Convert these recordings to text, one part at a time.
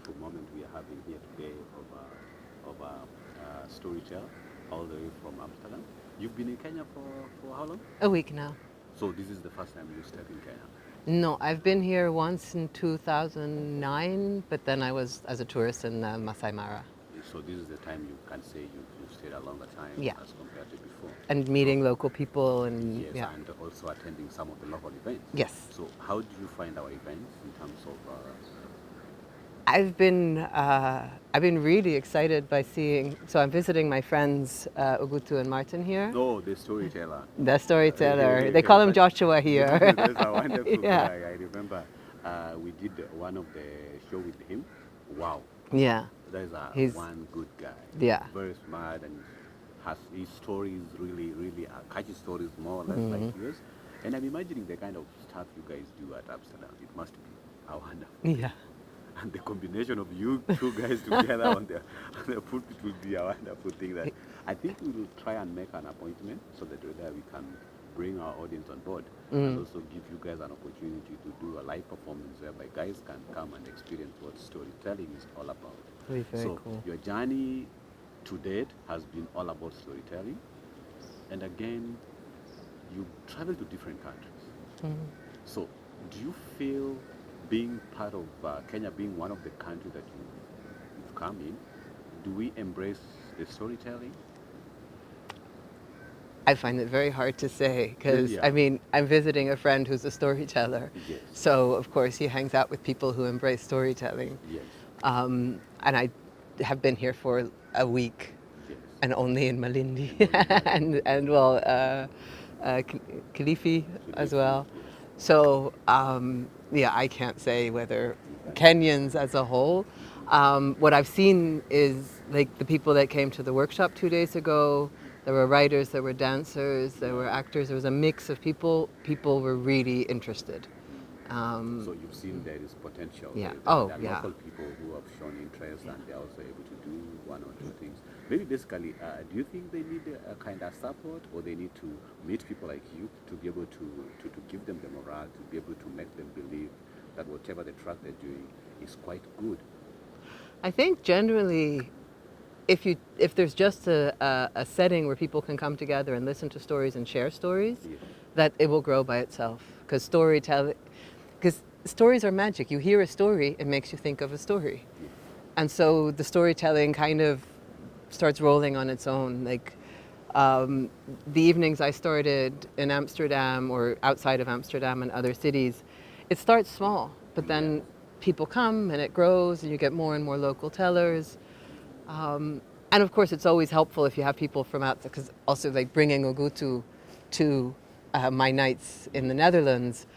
beautiful moment we are having here today of storyteller all the way from Amsterdam. You've been in Kenya for how long? A week now. So this is the first time you step in Kenya. No, I've been here once in 2009, but then I was as a tourist in Masai Mara. So this is the time you can say you stayed a longer time Yeah, as compared to before. and So meeting local people and yes, yeah. and also attending some of the local events. Yes, So how do you find our events in terms of? I've been really excited by seeing. So I'm visiting my friends Ugutu and Martin here. No, the storyteller. The storyteller. They call him Joshua here. That's a wonderful Yeah, guy. I remember we did one of the show with him. Wow, yeah. there's a He's one good guy. yeah. Very smart and has his stories really catchy stories more or less like yours. And I'm imagining the kind of stuff you guys do at Amsterdam. It must be a wonderful thing. Yeah. And the combination of you two guys together on the pulpit will be a wonderful thing. That I think we will try and make an appointment so that we can bring our audience on board and also give you guys an opportunity to do a live performance whereby guys can come and experience what storytelling is all about. It'll be very So cool. your journey to date has been all about storytelling, and again, you travel to different countries. So do you feel being part of Kenya, being one of the countries that you've come in, do we embrace the storytelling? I find it very hard to say because Yeah. I mean I'm visiting a friend who's a storyteller, Yes. so of course he hangs out with people who embrace storytelling, Yes. and I have been here for a week Yes. and only in Malindi and well Kilifi as well. Yes. So yeah, I can't say whether Kenyans as a whole. What I've seen is like the people that came to the workshop 2 days ago. There were writers, there were dancers, there were actors. There was a mix of people. People were really interested. So you've seen there is potential. Yeah. There Oh, are yeah. local people who have shown interest and they're also able to do one or two things. Maybe basically, do you think they need a kind of support or they need to meet people like you to be able to give them the morale, to be able to make them believe that whatever the track they're doing is quite good? I think generally, if there's just a setting where people can come together and listen to stories and share stories, Yeah. that it will grow by itself. Because stories are magic. You hear a story, it makes you think of a story, Yeah. and so the storytelling kind of starts rolling on its own. Like the evenings I started in Amsterdam or outside of Amsterdam and other cities, it starts small, but then people come and it grows, and you get more and more local tellers. And of course, it's always helpful if you have people from outside, because also like bringing Ogutu to my nights in the Netherlands,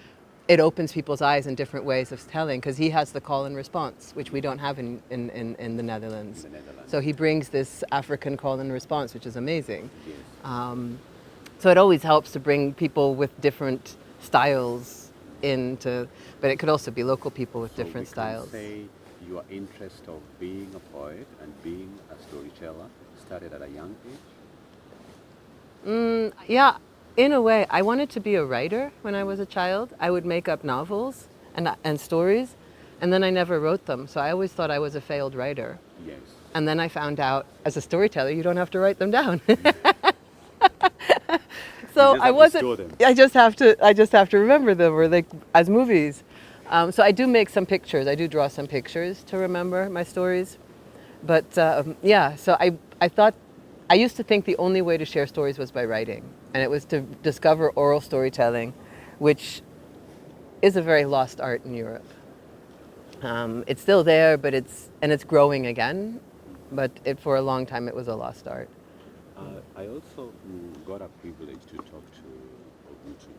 it opens people's eyes in different ways of telling, because he has the call and response, which we don't have in the Netherlands. In the Netherlands. So he brings this African call and response, which is amazing. Yes. So it always helps to bring people with different styles into, but it could also be local people with So different we styles. can say your interest of being a poet and being a storyteller started at a young age? Yeah, in a way, I wanted to be a writer when I was a child. I would make up novels and stories, and then I never wrote them. So I always thought I was a failed writer. Yes. And then I found out, as a storyteller, you don't have to write them down. So just I have to wasn't. store them. I just have to remember them, or like as movies. So I do make some pictures. I do draw some pictures to remember my stories. But yeah, so I thought, I used to think the only way to share stories was by writing, and it was to discover oral storytelling, which is a very lost art in Europe. It's still there, but it's growing again, but for a long time it was a lost art. I also got a privilege to talk to Ogutu,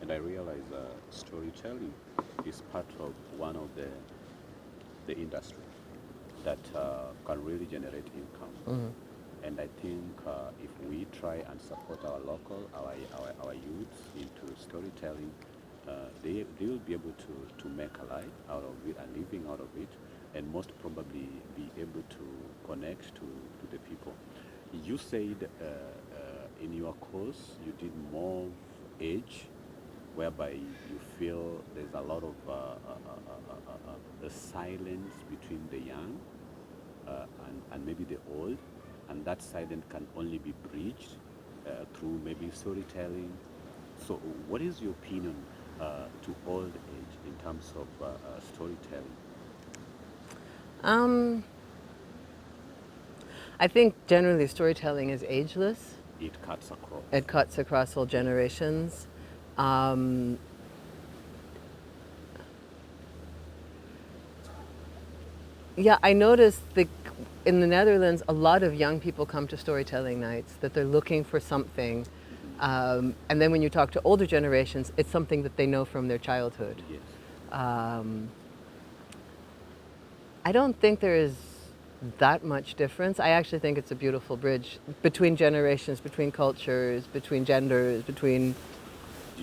and I realized storytelling is part of one of the industry that can really generate income. And I think if we try and support our local, our youths into storytelling, they will be able to make a life out of it, a living out of it, and most probably be able to connect to the people. You said in your course you did more age whereby you feel there's a lot of the silence between the young and maybe the old, and that silence can only be bridged through maybe storytelling. So, what is your opinion to old age in terms of storytelling? Um, I think generally storytelling is ageless. It cuts across. It cuts across all generations. Um, yeah, I noticed in the Netherlands, a lot of young people come to storytelling nights, that they're looking for something. And then when you talk to older generations, it's something that they know from their childhood. Yes. Um, I don't think there is that much difference. I actually think it's a beautiful bridge between generations, between cultures, between genders, between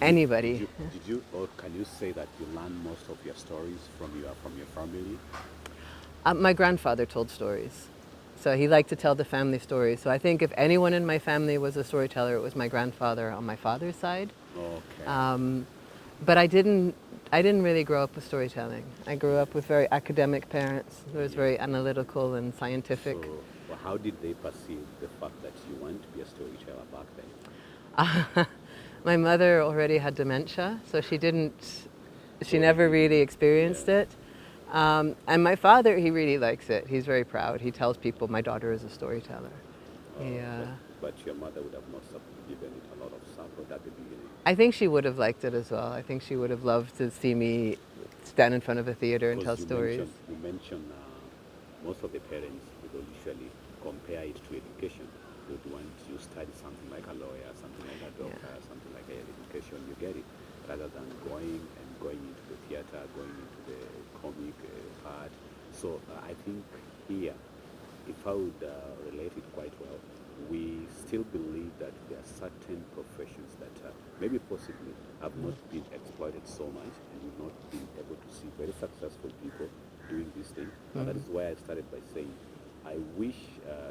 anybody. Did you, or can you say that you learn most of your stories from your family? My grandfather told stories. So he liked to tell the family stories. So I think if anyone in my family was a storyteller, it was my grandfather on my father's side. Okay. But I didn't really grow up with storytelling. I grew up with very academic parents. It was very analytical and scientific. So, well, how did they perceive the fact that you want to be a storyteller back then? My mother already had dementia, so she never really experienced it. And my father, he really likes it. He's very proud. He tells people, my daughter is a storyteller. Yeah. But your mother would have not given it a lot of support at the beginning. I think she would have liked it as well. I think she would have loved to see me stand in front of a theater and tell Because stories. You mentioned most of the parents will usually compare it to education. They would want you study something like a lawyer, something like a doctor, something like a education. You get it, rather than going into the theater, going into the comic part. So I think here, if I would relate it quite well, we still believe that there are certain professions that maybe possibly have not been exploited so much, and we've not been able to see very successful people doing this thing. And that is why I started by saying, I wish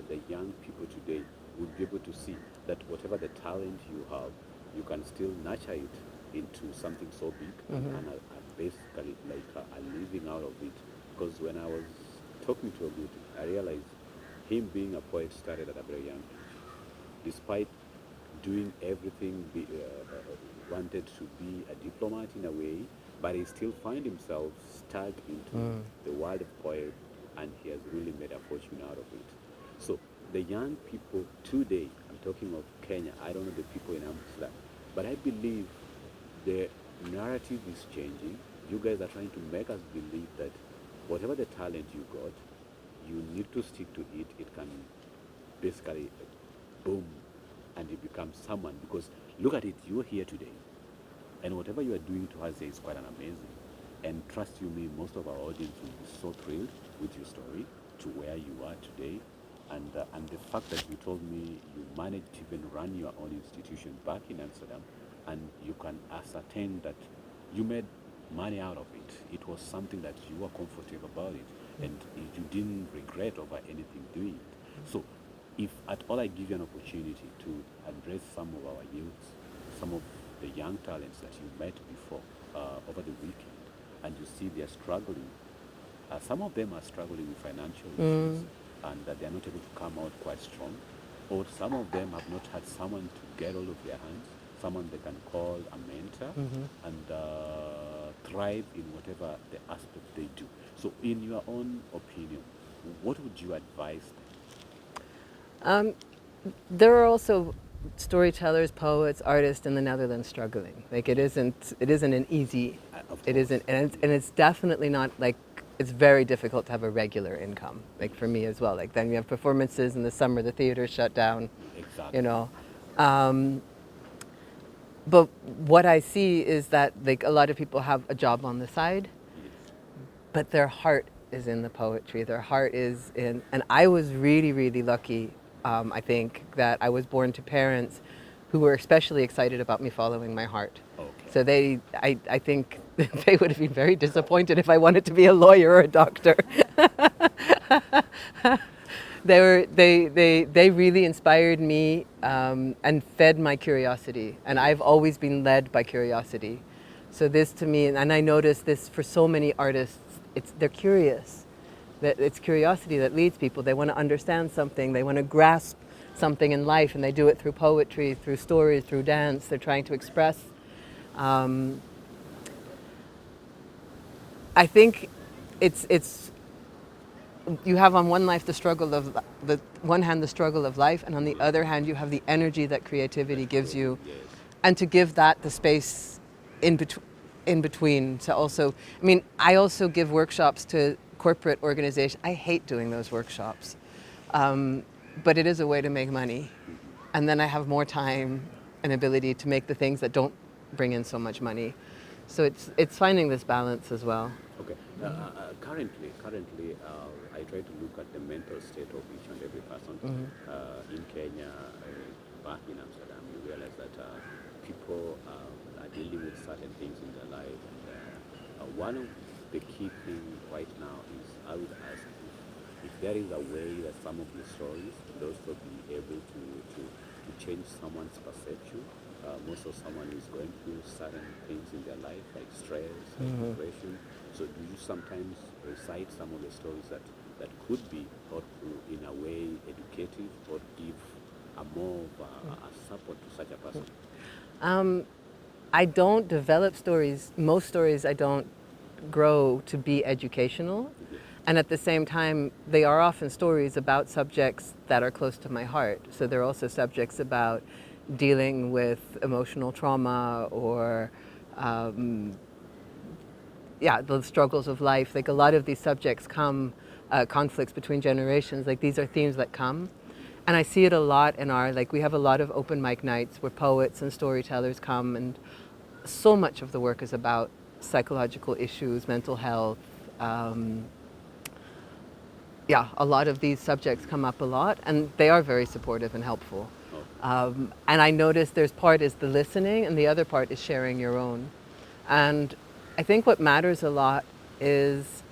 the young people today would be able to see that whatever the talent you have, you can still nurture it into something so big and basically like a living out of it. Because when I was talking to Ogutu, I realized him being a poet started at a very young age. Despite doing everything, wanted to be a diplomat in a way, but he still find himself stuck into the world of poetry, and he has really made a fortune out of it. So the young people today, I'm talking of Kenya, I don't know the people in Amsterdam, but I believe the narrative is changing. You guys are trying to make us believe that whatever the talent you got, you need to stick to it. It can basically boom and you become someone. Because look at it, you're here today, and whatever you are doing to us here is quite an amazing. And trust you me, most of our audience will be so thrilled with your story to where you are today. And the fact that you told me you managed to even run your own institution back in Amsterdam, and you can ascertain that you made money out of it. It was something that you were comfortable about it, and you didn't regret over anything doing it. So if at all I give you an opportunity to address some of our youths, some of the young talents that you met before over the weekend, and you see they're struggling, some of them are struggling with financial issues, and that they're not able to come out quite strong, or some of them have not had someone to get all of their hands, someone they can call a mentor, and thrive in whatever the aspect they do. So in your own opinion, what would you advise them? There are also storytellers, poets, artists in the Netherlands struggling. Like it isn't an easy, it isn't, and it's definitely not like, it's very difficult to have a regular income. Like for me as well. Like then you have performances in the summer, the theater's shut down. Exactly. You know. But what I see is that like a lot of people have a job on the side, but their heart is in the poetry. Their heart is in, and I was really, really lucky. I think that I was born to parents who were especially excited about me following my heart. Okay. So I think they would have been very disappointed if I wanted to be a lawyer or a doctor. They really inspired me and fed my curiosity. And I've always been led by curiosity. So this to me, and I notice this for so many artists, they're curious. That it's curiosity that leads people. They want to understand something. They want to grasp something in life, and they do it through poetry, through stories, through dance. They're trying to express. I think it's you have on one life the struggle of the one hand the struggle of life, and on the other hand you have the energy that creativity gives you, Yes. and to give that the space in between to also. I mean, I also give workshops to corporate organizations. I hate doing those workshops, but it is a way to make money, and then I have more time and ability to make the things that don't bring in so much money. So it's finding this balance as well. Okay. Currently, I try to look at the mental state of each and every person. In Kenya, back in Amsterdam, you realize that people are dealing with certain things in their life. And one of the key things right now is I would ask if there is a way that some of the stories could also be able to change someone's perception. Most of someone is going through certain things in their life, like stress, like depression. So do you sometimes recite some of the stories that could be thoughtful, in a way educative, or give a more of a support to such a person? I don't develop stories. Most stories I don't grow to be educational. And at the same time, they are often stories about subjects that are close to my heart. So they're also subjects about dealing with emotional trauma or the struggles of life. Like a lot of these subjects come, conflicts between generations, like these are themes that come. And I see it a lot in we have a lot of open mic nights where poets and storytellers come, and so much of the work is about psychological issues, mental health. A lot of these subjects come up a lot, and they are very supportive and helpful. And I notice there's part is the listening, and the other part is sharing your own. And I think what matters a lot is,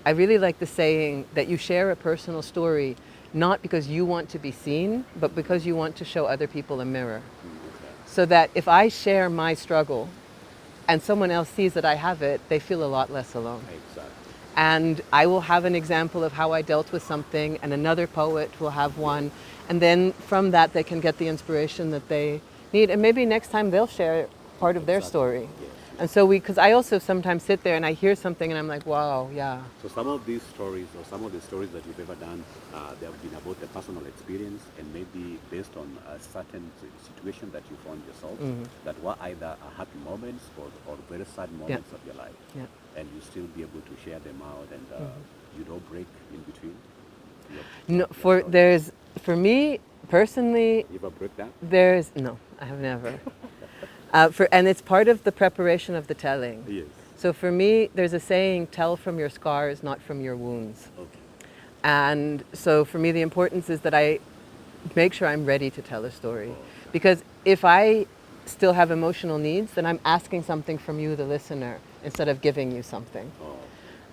I really like the saying that you share a personal story not because you want to be seen, but because you want to show other people a mirror. So that if I share my struggle and someone else sees that I have it, they feel a lot less alone. Exactly. And I will have an example of how I dealt with something, and another poet will have one. And then from that, they can get the inspiration that they need. And maybe next time they'll share part of their story. Yes. And so because I also sometimes sit there and I hear something and I'm like, wow, yeah. So some of these stories, or some of the stories that you've ever done, they have been about a personal experience, and maybe based on a certain situation that you found yourself, that were either happy moments or very sad moments of your life. Yeah. And you still be able to share them out, and you don't break in between. For me personally, You ever break that? no, I have never. And it's part of the preparation of the telling. Yes. So for me, there's a saying, tell from your scars, not from your wounds. Okay. And so for me, the importance is that I make sure I'm ready to tell a story. Because if I still have emotional needs, then I'm asking something from you, the listener, instead of giving you something.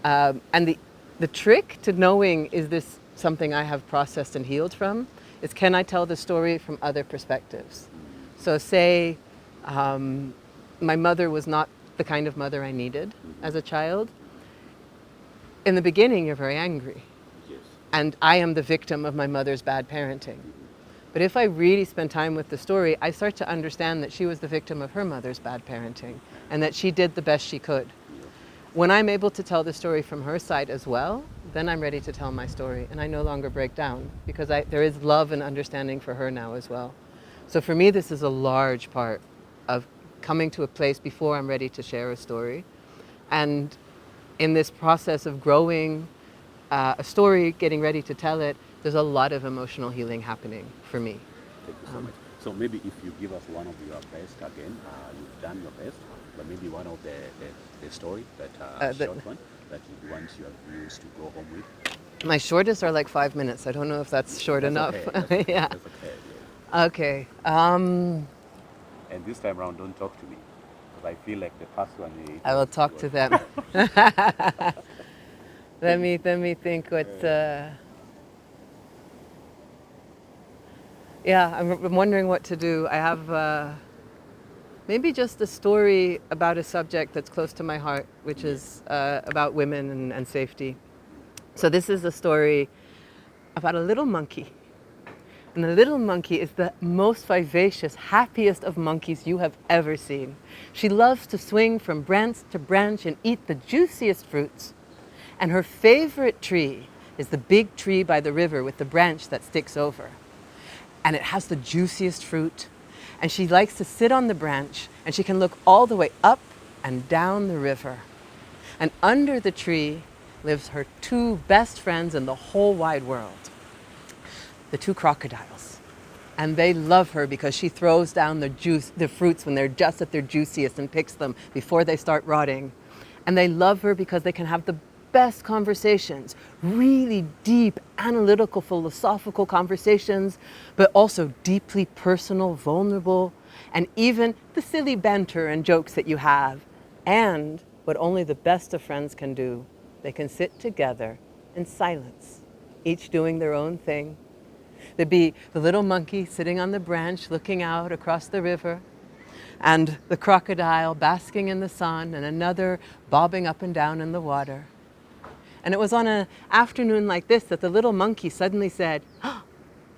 And the trick to knowing, is this something I have processed and healed from, is can I tell the story from other perspectives? So say my mother was not the kind of mother I needed as a child. In the beginning, you're very angry. Yes. And I am the victim of my mother's bad parenting. But if I really spend time with the story, I start to understand that she was the victim of her mother's bad parenting, and that she did the best she could. When I'm able to tell the story from her side as well, then I'm ready to tell my story, and I no longer break down, because there is love and understanding for her now as well. So for me, this is a large part of coming to a place before I'm ready to share a story. And in this process of growing a story, getting ready to tell it, there's a lot of emotional healing happening for me. Thank you so much. So maybe if you give us one of your best again, you've done your best, but maybe one of the story that short one that you want your viewers to go home with. My shortest are like 5 minutes. I don't know if that's short enough. Okay. Yeah. That's okay. Yeah. Okay. And this time around, don't talk to me, because I feel like the first one. I will talk to them. Let me think what. Yeah, I'm wondering what to do. I have. maybe just a story about a subject that's close to my heart, which is about women and safety. So this is a story about a little monkey. And the little monkey is the most vivacious, happiest of monkeys you have ever seen. She loves to swing from branch to branch and eat the juiciest fruits. And her favorite tree is the big tree by the river with the branch that sticks over. And it has the juiciest fruit. And she likes to sit on the branch, and she can look all the way up and down the river. And under the tree lives her two best friends in the whole wide world, the two crocodiles. And they love her because she throws down the fruits when they're just at their juiciest and picks them before they start rotting. And they love her because they can have the best conversations, really deep, analytical, philosophical conversations, but also deeply personal, vulnerable, and even the silly banter and jokes that you have. And what only the best of friends can do, they can sit together in silence, each doing their own thing. There'd be the little monkey sitting on the branch looking out across the river, and the crocodile basking in the sun, and another bobbing up and down in the water. And it was on an afternoon like this that the little monkey suddenly said, "Oh,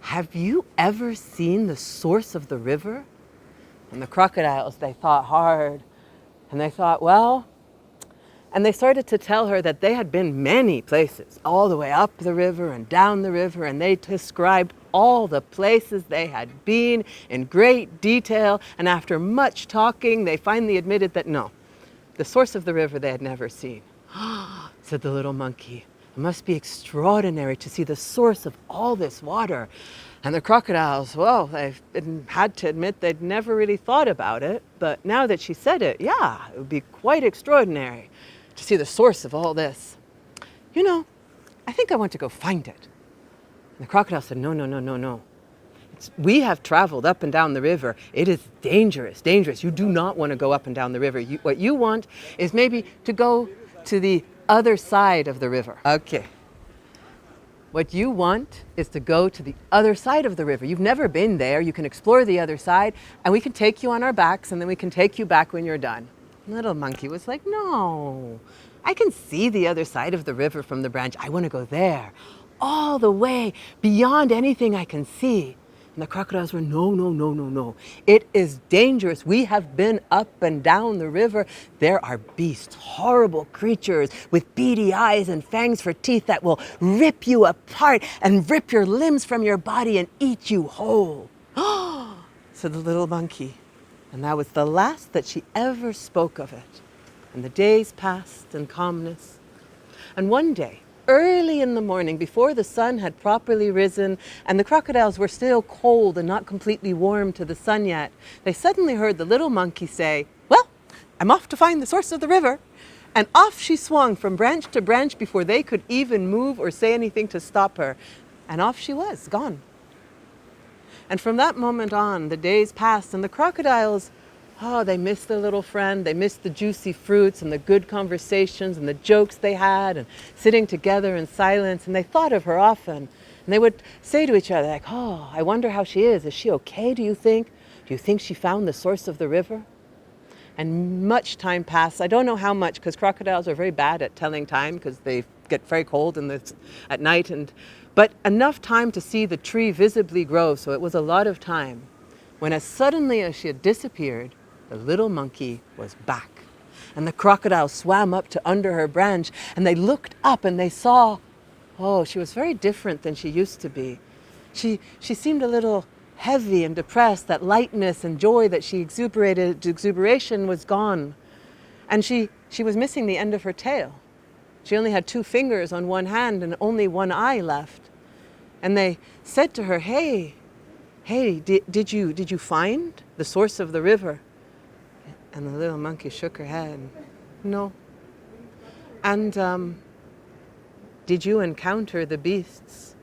have you ever seen the source of the river?" And the crocodiles, they thought hard, and they thought, well, and they started to tell her that they had been many places, all the way up the river and down the river, and they described all the places they had been in great detail. And after much talking, they finally admitted that no, the source of the river they had never seen. Said the little monkey, "It must be extraordinary to see the source of all this water." And the crocodiles, well, they had to admit they'd never really thought about it. But now that she said it, yeah, it would be quite extraordinary to see the source of all this. "You know, I think I want to go find it." And the crocodile said, "No, no, no, no, no. We have traveled up and down the river. It is dangerous, dangerous. You do not want to go up and down the river. What you want is maybe to go to the other side of the river." Okay. What you want is to go to the other side of the river. You've never been there. You can explore the other side, and we can take you on our backs, and then we can take you back when you're done. Little monkey was like, "No, I can see the other side of the river from the branch. I want to go there, all the way, beyond anything I can see." And the crocodiles were, "No, no, no, no, no. It is dangerous. We have been up and down the river. There are beasts, horrible creatures with beady eyes and fangs for teeth that will rip you apart and rip your limbs from your body and eat you whole." Said the little monkey. And that was the last that she ever spoke of it. And the days passed in calmness. And one day, early in the morning, before the sun had properly risen and the crocodiles were still cold and not completely warm to the sun yet, they suddenly heard the little monkey say, "Well, I'm off to find the source of the river." And off she swung from branch to branch before they could even move or say anything to stop her. And off she was, gone. And from that moment on, the days passed, and the crocodiles, oh, they missed their little friend. They missed the juicy fruits and the good conversations and the jokes they had and sitting together in silence. And they thought of her often. And they would say to each other, like, "Oh, I wonder how she is. Is she okay, do you think? Do you think she found the source of the river?" And much time passed. I don't know how much, because crocodiles are very bad at telling time because they get very cold at night. But enough time to see the tree visibly grow, so it was a lot of time. When as suddenly as she had disappeared, the little monkey was back. And the crocodile swam up to under her branch, and they looked up and they saw, oh, she was very different than she used to be. She seemed a little heavy and depressed. That lightness and joy that she exuberation was gone. And she was missing the end of her tail. She only had 2 fingers on one hand and only one eye left. And they said to her, hey, did you find the source of the river? And the little monkey shook her head. No. And did you encounter the beasts?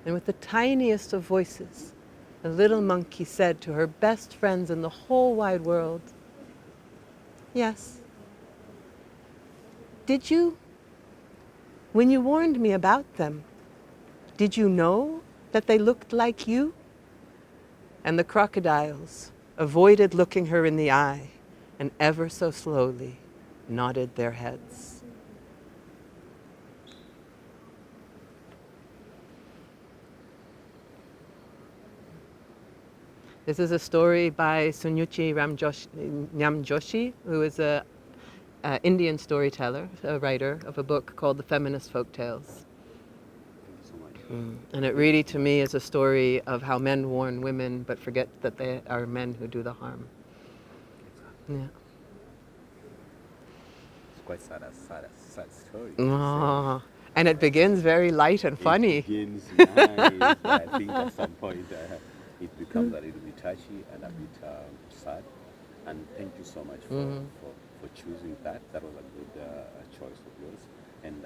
And with the tiniest of voices, the little monkey said to her best friends in the whole wide world, yes. Did you, when you warned me about them, did you know that they looked like you? And the crocodiles avoided looking her in the eye, and ever so slowly nodded their heads. This is a story by Sunyuchi Nyamjoshi, who is a Indian storyteller, a writer of a book called The Feminist Folktales. Thank you so much. And it really, to me, is a story of how men warn women but forget that they are men who do the harm. Yeah. It's quite sad story. Oh, and it begins very light and funny. It begins nice, but I think at some point it becomes a little bit touchy and a bit sad. And thank you so much for choosing that. That was a good choice of yours. And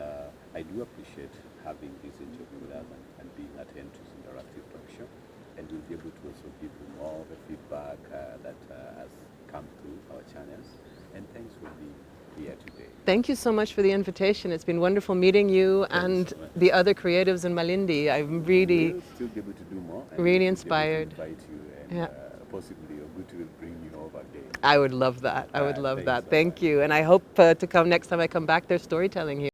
I do appreciate having this interview with us and being at Entry's Interactive Talk Show. And we'll be able to also give you more of the feedback that has come through our channels. And thanks for being here today. Thank you so much for the invitation. It's been wonderful meeting you and the other creatives in Malindi. I'm really, We'll still be able to do more. And really we'll be able to inspired. invite you and Yeah. possibly Ogutu will bring you over again. I would love that. I would love Thanks that. so Thank much. you. And I hope to come next time I come back, there's storytelling here.